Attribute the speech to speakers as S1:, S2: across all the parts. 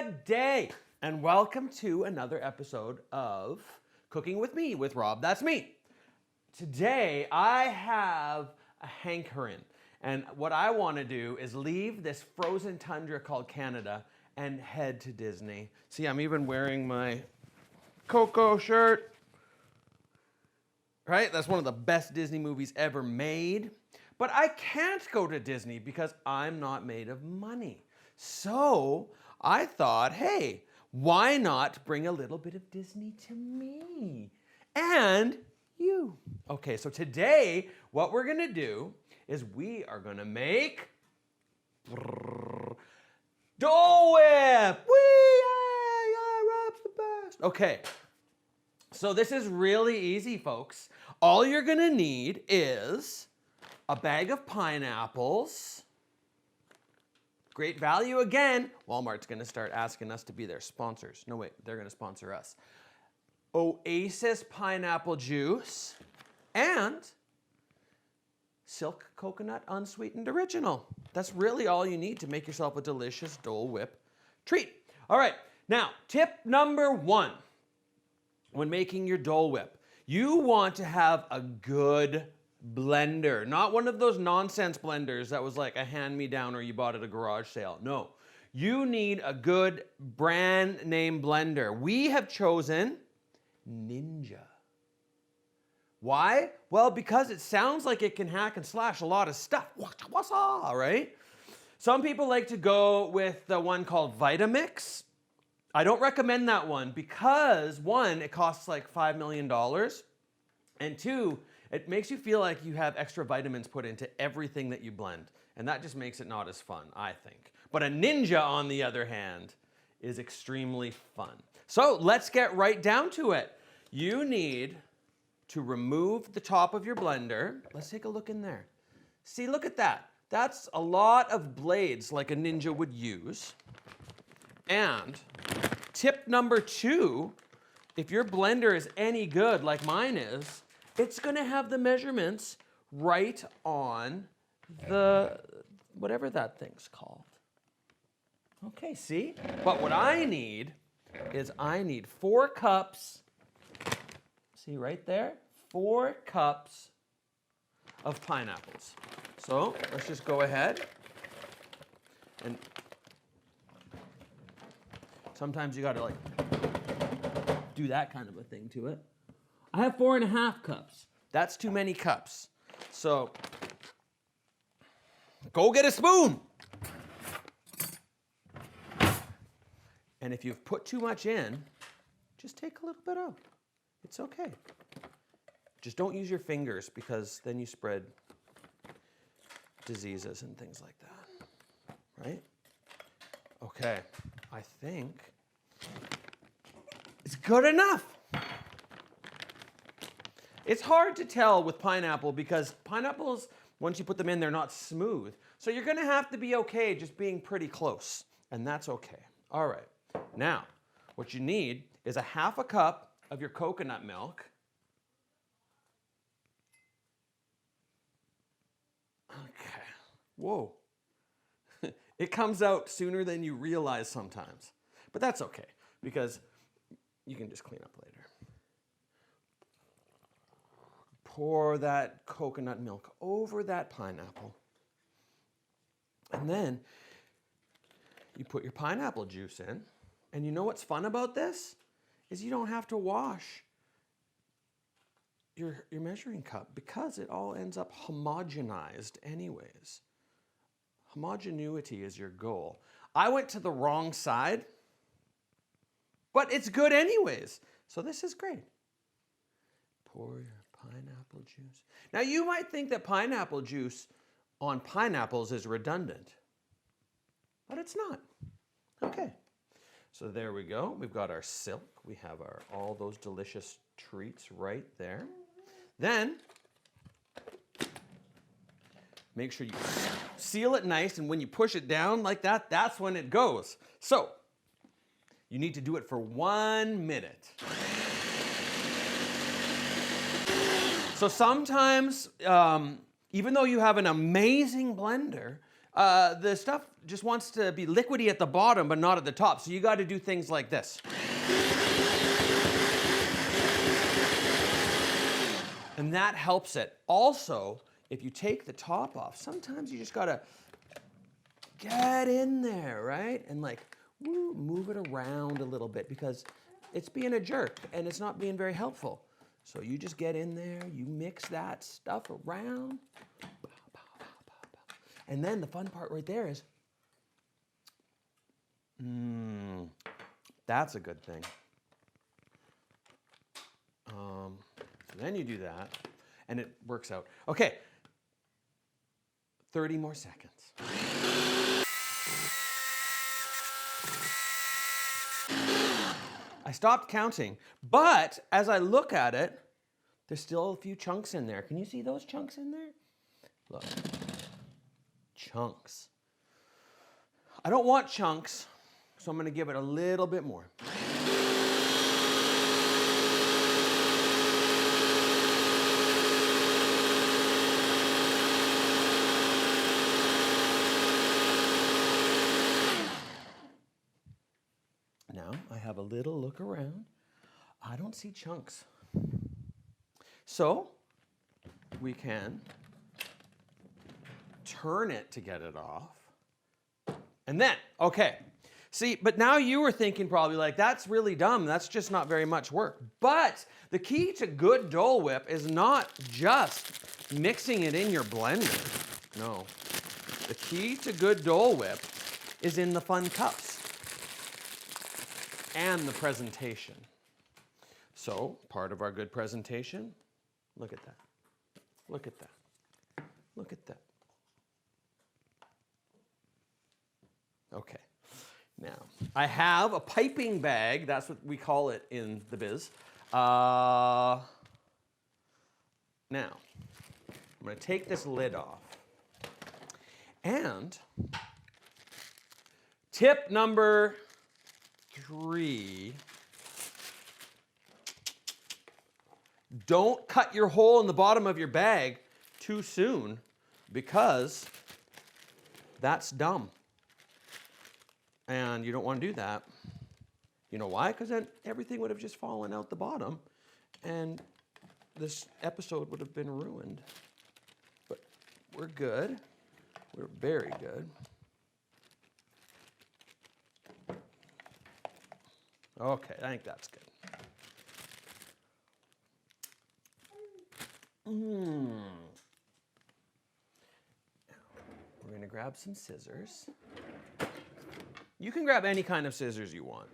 S1: Good day, and welcome to another episode of Cooking with Me with Rob. That's me. Today, I have a hankering, and what I want to do is leave this frozen tundra called Canada and head to Disney. See, I'm even wearing my Coco shirt. Right? That's one of the best Disney movies ever made. But I can't go to Disney because I'm not made of money. So I thought, hey, why not bring a little bit of Disney to me and you? Okay, so today what we're going to do is we are going to make Dole Whip. Whee! Yeah, Rob's the best. Okay. So this is really easy, folks. All you're going to need is a bag of pineapples. Great value again. Walmart's going to start asking us to be their sponsors. No, wait, they're going to sponsor us. Oasis pineapple juice and Silk Coconut Unsweetened Original. That's really all you need to make yourself a delicious Dole Whip treat. All right, now tip number 1. When making your Dole Whip, you want to have a good blender, not one of those nonsense blenders that was like a hand-me-down or you bought at a garage sale. No, you need a good brand name blender. We have chosen Ninja. Why? Well, because it sounds like it can hack and slash a lot of stuff. What's all right? Some people like to go with the one called Vitamix. I don't recommend that one because, one, it costs like $5 million, and two, it makes you feel like you have extra vitamins put into everything that you blend, and that just makes it not as fun, I think. But a Ninja, on the other hand, is extremely fun. So let's get right down to it. You need to remove the top of your blender. Let's take a look in there. See, look at that. That's a lot of blades like a Ninja would use. And tip number 2, if your blender is any good like mine is, it's going to have the measurements right on the, whatever that thing's called. Okay, see? But what I need is I need 4 cups. See right there? 4 cups of pineapples. So let's just go ahead and sometimes you gotta like do that kind of a thing to it. I have 4.5 cups. That's too many cups. So go get a spoon. And if you've put too much in, just take a little bit out. It's okay. Just don't use your fingers because then you spread diseases and things like that. Right? Okay. I think it's good enough. It's hard to tell with pineapple because pineapples, once you put them in, they're not smooth. So you're going to have to be okay just being pretty close, and that's okay. All right. Now, what you need is a 1/2 cup of your coconut milk. Okay. Whoa. It comes out sooner than you realize sometimes. But that's okay, because you can just clean up later. Pour that coconut milk over that pineapple. And then you put your pineapple juice in. And you know what's fun about this? Is you don't have to wash your measuring cup because it all ends up homogenized anyways. Homogeneity is your goal. I went to the wrong side, but it's good anyways. So this is great. Pour your pineapple juice. Now you might think that pineapple juice on pineapples is redundant, but it's not. Okay. So there we go. We've got our Silk. We have our all those delicious treats right there. Then make sure you seal it nice, and when you push it down like that, that's when it goes. So you need to do it for 1 minute. So sometimes, even though you have an amazing blender, the stuff just wants to be liquidy at the bottom, but not at the top. So you got to do things like this. And that helps it. Also, if you take the top off, sometimes you just got to get in there, right? And like, woo, move it around a little bit because it's being a jerk and it's not being very helpful. So you just get in there, you mix that stuff around. And then the fun part right there is, that's a good thing. So then you do that, and it works out. Okay, 30 more seconds. I stopped counting, but as I look at it, there's still a few chunks in there. Can you see those chunks in there? Look. Chunks. I don't want chunks, so I'm going to give it a little bit more. Now I have a little look around. I don't see chunks. So we can turn it to get it off. And then, okay. See, but now you were thinking probably like, that's really dumb. That's just not very much work. But the key to good Dole Whip is not just mixing it in your blender. No. The key to good Dole Whip is in the fun cups and the presentation. So, part of our good presentation, look at that. Look at that. Look at that. Okay. Now, I have a piping bag. That's what we call it in the biz. Now, I'm going to take this lid off. And tip number 3, don't cut your hole in the bottom of your bag too soon because that's dumb. And you don't want to do that. You know why? Because then everything would have just fallen out the bottom and this episode would have been ruined. But we're good. We're very good. Okay, I think that's good. We're going to grab some scissors. You can grab any kind of scissors you want.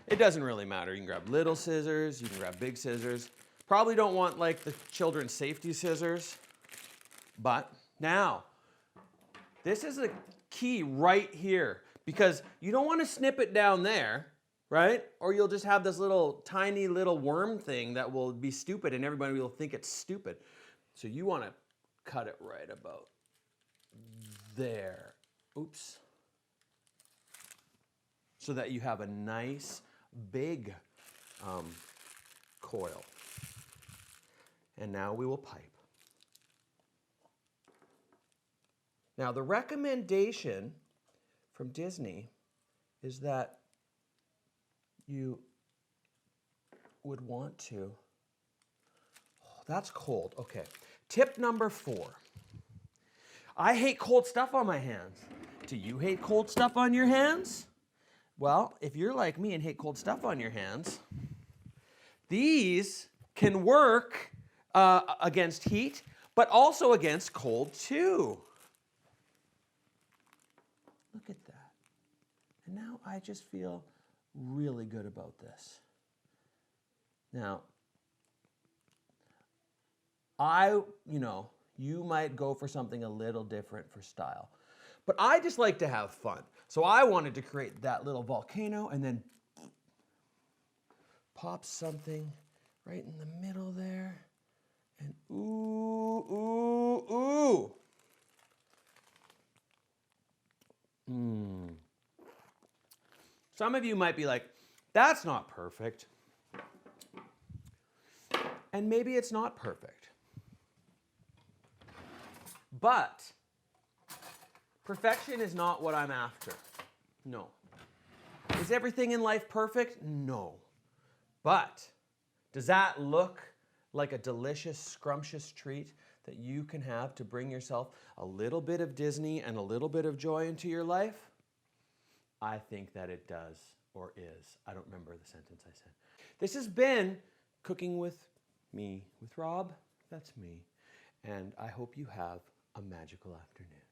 S1: It doesn't really matter. You can grab little scissors, you can grab big scissors. Probably don't want like the children's safety scissors. But now, this is a key right here because you don't want to snip it down there, right? Or you'll just have this little tiny little worm thing that will be stupid and everybody will think it's stupid. So you want to cut it right about there. Oops. So that you have a nice big coil. And now we will pipe. Now the recommendation from Disney is that you would want to, oh, that's cold, okay. Tip number 4, I hate cold stuff on my hands. Do you hate cold stuff on your hands? Well, if you're like me and hate cold stuff on your hands, these can work against heat, but also against cold too. Look at that. And now I just feel really good about this. Now, you might go for something a little different for style. But I just like to have fun. So I wanted to create that little volcano and then pop something right in the middle there. And ooh, ooh, ooh. Some of you might be like, that's not perfect. And maybe it's not perfect. But Perfection is not what I'm after. No. Is everything in life perfect? No. But does that look like a delicious, scrumptious treat that you can have to bring yourself a little bit of Disney and a little bit of joy into your life? I think that it does, or is. I don't remember the sentence I said. This has been Cooking with Me, with Rob. That's me. And I hope you have a magical afternoon.